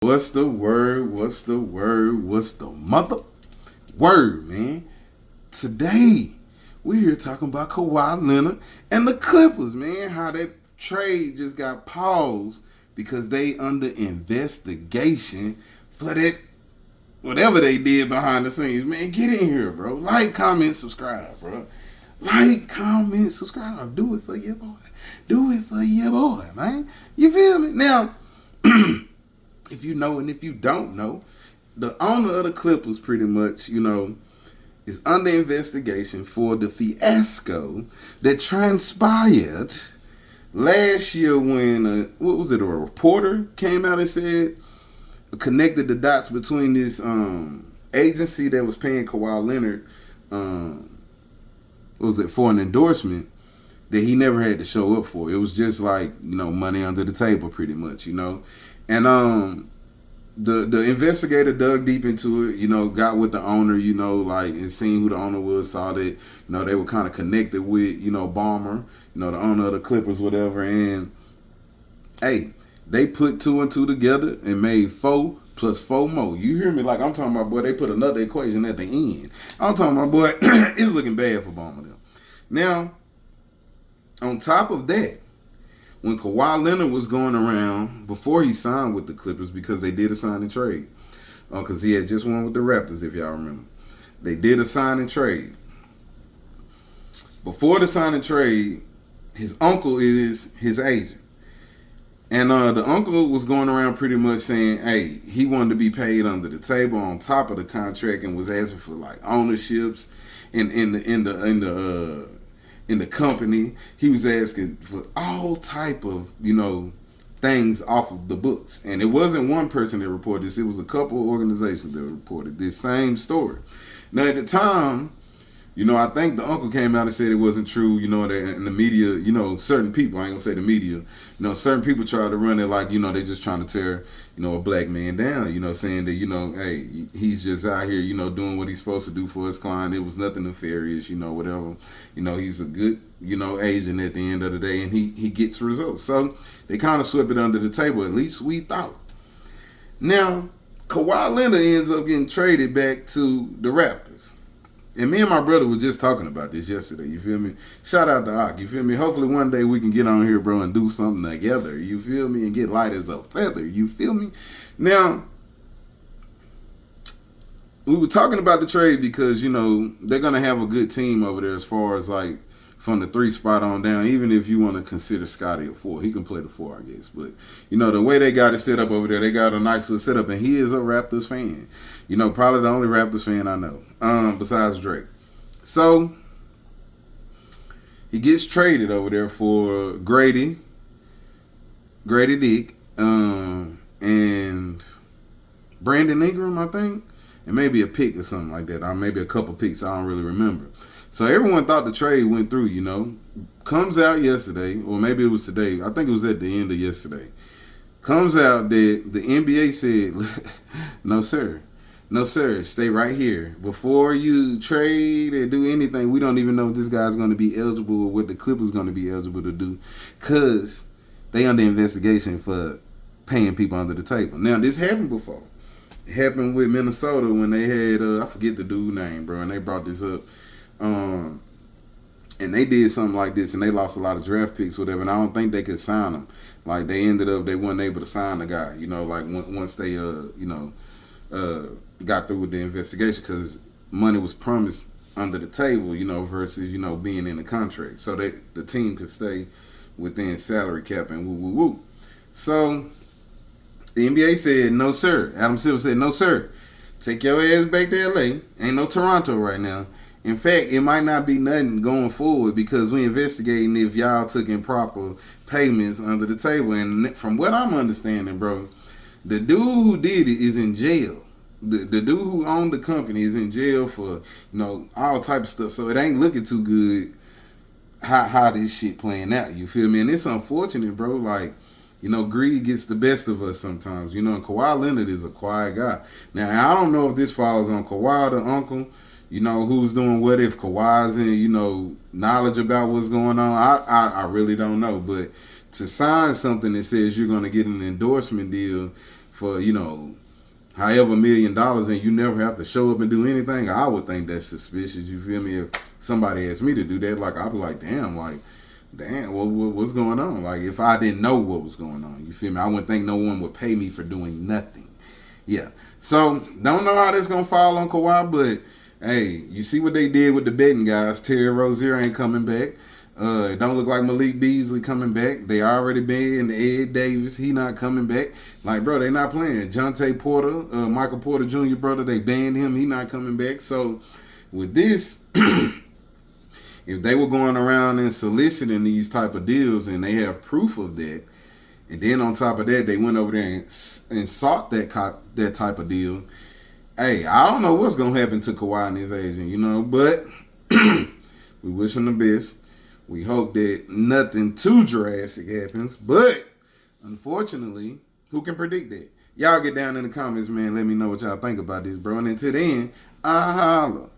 What's the word? What's the word? What's the mother word, man? Today, we're here talking about Kawhi Leonard and the Clippers, man. How that trade just got paused because they under investigation for that whatever they did behind the scenes. Man, get in here, bro. Like, comment, subscribe, bro. Like, comment, subscribe. Do it for your boy. Do it for your boy, man. You feel me? Now, if you know and if you don't know, the owner of the Clippers pretty much, is under investigation for the fiasco that transpired last year when, a reporter came out and said, connected the dots between this agency that was paying Kawhi Leonard, for an endorsement that he never had to show up for. It was just like, money under the table pretty much, And the investigator dug deep into it, got with the owner, and seen who the owner was, saw that, they were kind of connected with, Ballmer, the owner of the Clippers, whatever. And, hey, they put two and two together and made 4 plus 4 more. You hear me? Like I'm talking about, boy, they put another equation at the end. I'm talking about, boy, it's looking bad for Ballmer now. Now, on top of that, when Kawhi Leonard was going around before he signed with the Clippers, because they did a sign and trade, because he had just won with the Raptors, if y'all remember. They did a sign and trade. Before the sign and trade, his uncle is his agent. And the uncle was going around pretty much saying, hey, he wanted to be paid under the table on top of the contract and was asking for like ownerships in the company. He was asking for all type of, things off of the books. And it wasn't one person that reported this. It was a couple of organizations that reported this same story. Now, at the time, I think the uncle came out and said it wasn't true, and the media, certain people, I ain't gonna say the media, certain people try to run it like, they just trying to tear, a black man down, saying that, hey, he's just out here, doing what he's supposed to do for his client. It was nothing nefarious, whatever. He's a good, agent at the end of the day, and he gets results. So they kind of swept it under the table, at least we thought. Now, Kawhi Leonard ends up getting traded back to the Raptors. And me and my brother were just talking about this yesterday, you feel me? Shout out to Ak, you feel me? Hopefully one day we can get on here, bro, and do something together, you feel me? And get light as a feather, you feel me? Now, we were talking about the trade because, they're going to have a good team over there as far as, like, from the 3 spot on down, even if you want to consider Scotty a 4. He can play the 4, I guess. But, the way they got it set up over there, they got a nice little setup, and he is a Raptors fan. Probably the only Raptors fan I know, besides Drake. So, he gets traded over there for Grady Dick, and Brandon Ingram, I think, and maybe a pick or something like that, or maybe a couple picks, I don't really remember. So everyone thought the trade went through, Comes out yesterday, or maybe it was today. I think it was at the end of yesterday. Comes out that the NBA said, no, sir. No, sir. Stay right here. Before you trade or do anything, we don't even know if this guy's going to be eligible or what the Clippers going to be eligible to do, because they under investigation for paying people under the table. Now, this happened before. It happened with Minnesota when they had, I forget the dude's name, bro, and they brought this up. And they did something like this, and they lost a lot of draft picks, whatever, and I don't think they could sign them. Like, they weren't able to sign the guy, like once they, got through with the investigation, because money was promised under the table, versus, being in the contract. So the team could stay within salary cap and woo. So the NBA said, no, sir. Adam Silver said, no, sir. Take your ass back to LA. Ain't no Toronto right now. In fact, it might not be nothing going forward because we investigating if y'all took improper payments under the table. And from what I'm understanding, bro, the dude who did it is in jail. The dude who owned the company is in jail for, all type of stuff. So it ain't looking too good how this shit playing out. You feel me? And it's unfortunate, bro. Like, greed gets the best of us sometimes. And Kawhi Leonard is a quiet guy. Now, I don't know if this falls on Kawhi, the uncle, who's doing what, if Kawhi's in, knowledge about what's going on. I really don't know. But to sign something that says you're going to get an endorsement deal for, however $1 million, and you never have to show up and do anything, I would think that's suspicious. You feel me? If somebody asked me to do that, like, I'd be like, damn, what's going on? Like, if I didn't know what was going on, you feel me? I wouldn't think no one would pay me for doing nothing. Yeah. So, don't know how that's going to fall on Kawhi, but, hey, you see what they did with the betting guys. Terry Rozier ain't coming back. It don't look like Malik Beasley coming back. They already banned Ed Davis. He not coming back. Like, bro, they not playing. Jonte Porter, Michael Porter Jr. brother, they banned him. He not coming back. So, with this, if they were going around and soliciting these type of deals and they have proof of that, and then on top of that, they went over there and sought that type of deal, hey, I don't know what's going to happen to Kawhi and his agent, but we wish him the best. We hope that nothing too drastic happens, but unfortunately, who can predict that? Y'all get down in the comments, man. Let me know what y'all think about this, bro. And until then, I holla.